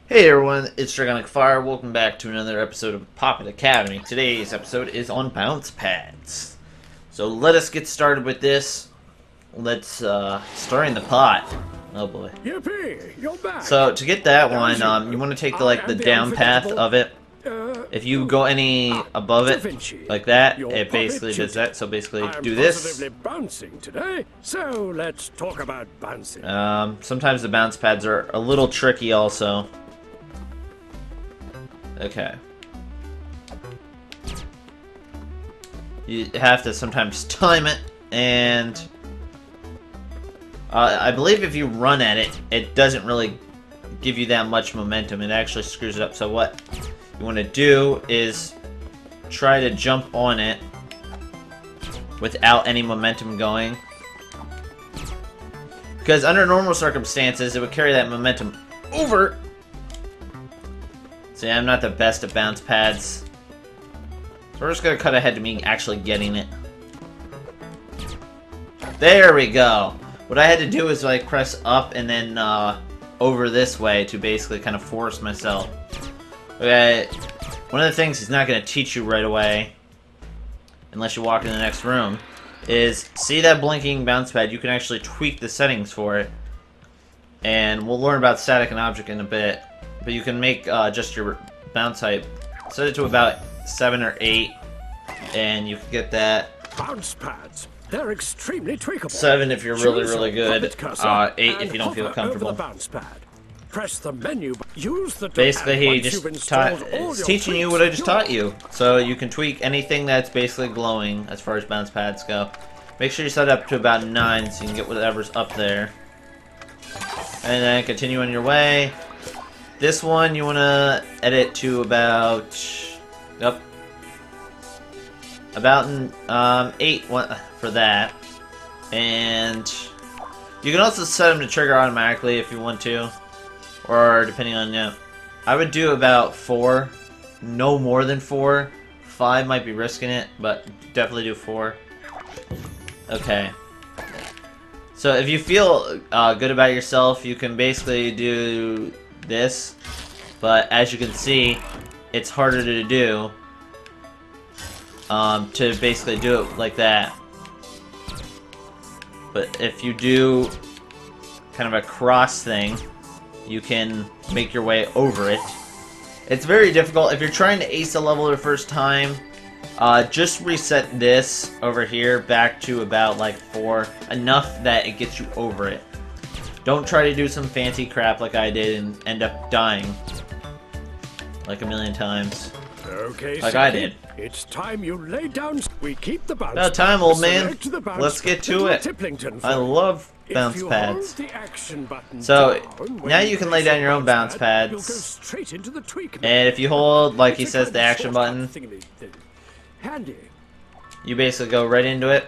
Hey everyone, it's Dragonicfire. Welcome back to another episode of Popit Academy. Today's episode is on bounce pads. So let us get started with this. Let's stir in the pot. Oh boy. Yippee! You're back. So to get that one, you want to take the down path of it. If you go any above it, like that, it basically does that. So basically, do this. Positively bouncing today, so let's talk about bouncing. Sometimes the bounce pads are a little tricky, also. Okay. You have to sometimes time it, and I believe if you run at it, it doesn't really give you that much momentum. It actually screws it up. So what you want to do is try to jump on it without any momentum going. Because under normal circumstances, it would carry that momentum over. See, I'm not the best at bounce pads. So we're just going to cut ahead to me actually getting it. There we go. What I had to do is like press up and then over this way to basically kind of force myself. Okay, one of the things he's not going to teach you right away, unless you walk in the next room, is see that blinking bounce pad? You can actually tweak the settings for it. And we'll learn about static and object in a bit. But you can make just your bounce height, set it to about 7 or 8, and you can get that. Bounce pads. They're extremely tweakable. 7 if you're really good. 8 if you don't feel hover comfortable. over the bounce pad. Press the menu. Use the Basically, he once just you've installed all is your teaching you tweaks, what I just taught you. So you can tweak anything that's basically glowing as far as bounce pads go. Make sure you set it up to about 9 so you can get whatever's up there. And then continue on your way. This one you want to edit to about 8 for that. And you can also set them to trigger automatically if you want to, or depending on I would do about 4, no more than 4. 5 might be risking it, but definitely do 4. Okay. So if you feel good about yourself, you can basically do this, but as you can see, it's harder to do to basically do it like that. But if you do kind of a cross thing, you can make your way over it. It's very difficult. If you're trying to ace a level the first time, just reset this over here back to about like 4, enough that it gets you over it. Don't try to do some fancy crap like I did and end up dying like a million times. Okay, like I did. It's time you lay down. We keep the bounce. About time, old man. Bounce Let's get to it. I I love bounce pads. So now you can lay down your own bounce pads. You'll go straight into the tweak. And if you hold, like he says, the action button, handy. you basically go right into it,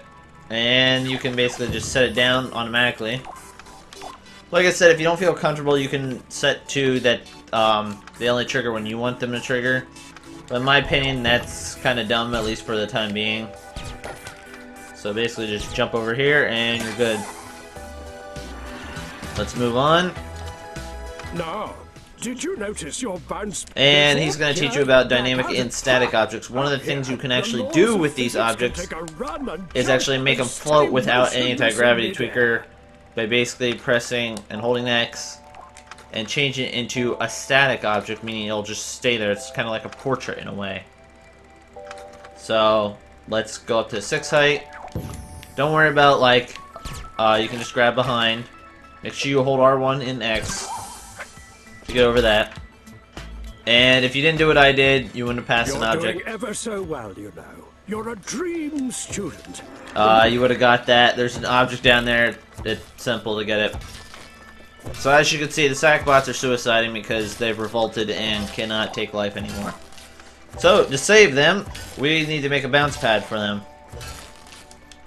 and you can basically just set it down automatically. Like I said, if you don't feel comfortable, you can set to that they only trigger when you want them to trigger. But in my opinion, that's kind of dumb, at least for the time being. So basically just jump over here and you're good. Let's move on. Now, did you notice your bounce? And he's going to teach you about dynamic and static objects. One of the things you can actually do with these objects is actually make them float without an anti-gravity tweaker by basically pressing and holding X and change it into a static object, meaning it'll just stay there. It's kind of like a portrait in a way. So let's go up to 6 height. Don't worry about like you can just grab behind. Make sure you hold R1 and X to get over that. And if you didn't do what I did, you wouldn't have passed an object. You're doing ever so well, you know. You're a dream student. You would have got that. There's an object down there. It's simple to get it. So as you can see, the Sackbots are suiciding because they've revolted and cannot take life anymore. So to save them, we need to make a bounce pad for them.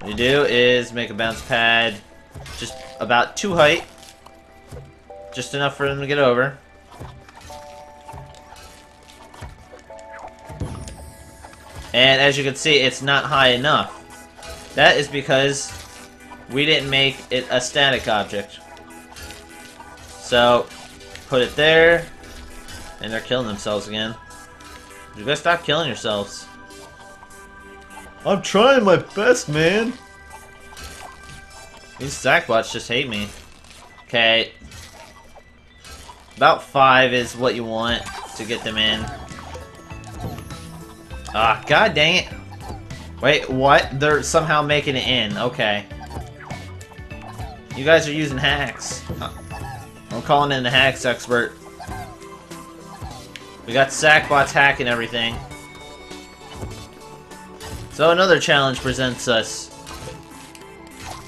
What you do is make a bounce pad just about 2 height. Just enough for them to get over. And as you can see, it's not high enough. That is because we didn't make it a static object. So, put it there, And they're killing themselves again. You guys stop killing yourselves. I'm trying my best, man. These Sackbots just hate me. Okay. About 5 is what you want to get them in. Ah, god dang it. Wait, what? They're somehow making it in. Okay. You guys are using hacks. I'm calling in the hacks expert. We got Sackbots hacking everything. So another challenge presents us.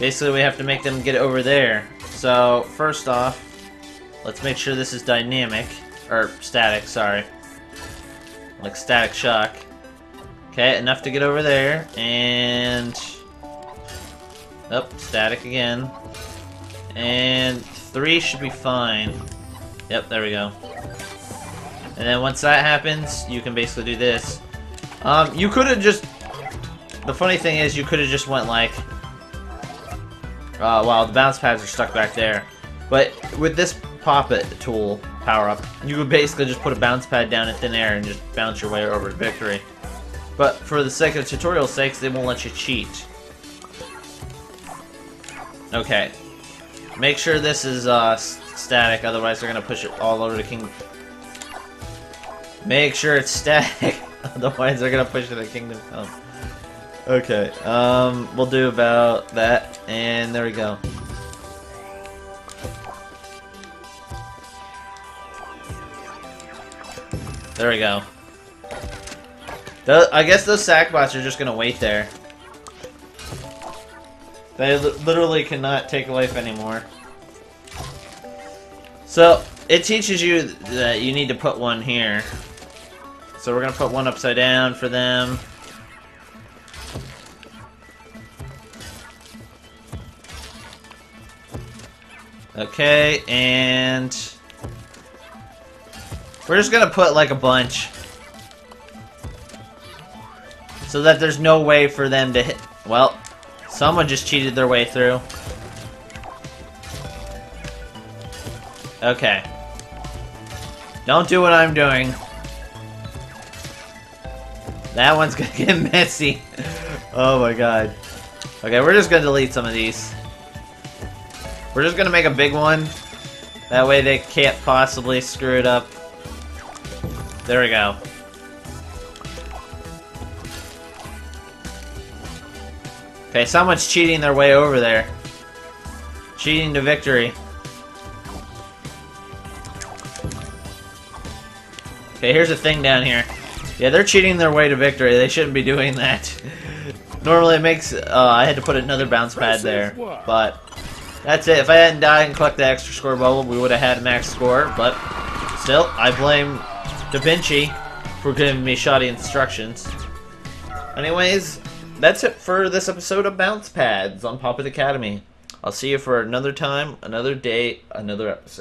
Basically, we have to make them get over there. So, first off, let's make sure this is dynamic. Or static, sorry. Like Static Shock. Okay, enough to get over there. And... oh, static again. And 3 should be fine. Yep, there we go. And then once that happens, you can basically do this. You could have just... the funny thing is, you could have just went like... wow, the bounce pads are stuck back there. But with this Popit tool power-up, you would basically just put a bounce pad down in thin air and just bounce your way over to victory. But for the sake of tutorial sakes, they won't let you cheat. Okay. Make sure this is static, otherwise they're gonna push it all over to King. Make sure it's static, otherwise they're gonna push it to Kingdom Come. Okay, we'll do about that, and there we go. There we go. I guess those Sackbots are just gonna wait there. They literally cannot take life anymore. So, it teaches you that you need to put one here. So we're gonna put one upside down for them. Okay, and... we're just gonna put like a bunch. So that there's no way for them to hit... well, someone just cheated their way through. Okay. Don't do what I'm doing. That one's gonna get messy. Oh my god. Okay, we're just gonna delete some of these. We're just gonna make a big one. That way they can't possibly screw it up. There we go. Okay, someone's cheating their way over there. Cheating to victory. Okay, here's a thing down here. Yeah, they're cheating their way to victory. They shouldn't be doing that. Normally it makes... I had to put another bounce pad there. But that's it. If I hadn't died and collected the extra score bubble, we would have had a max score. But still, I blame Da Vinci for giving me shoddy instructions. Anyways, that's it for this episode of Bounce Pads on Popit Academy. I'll see you for another time, another day, another episode.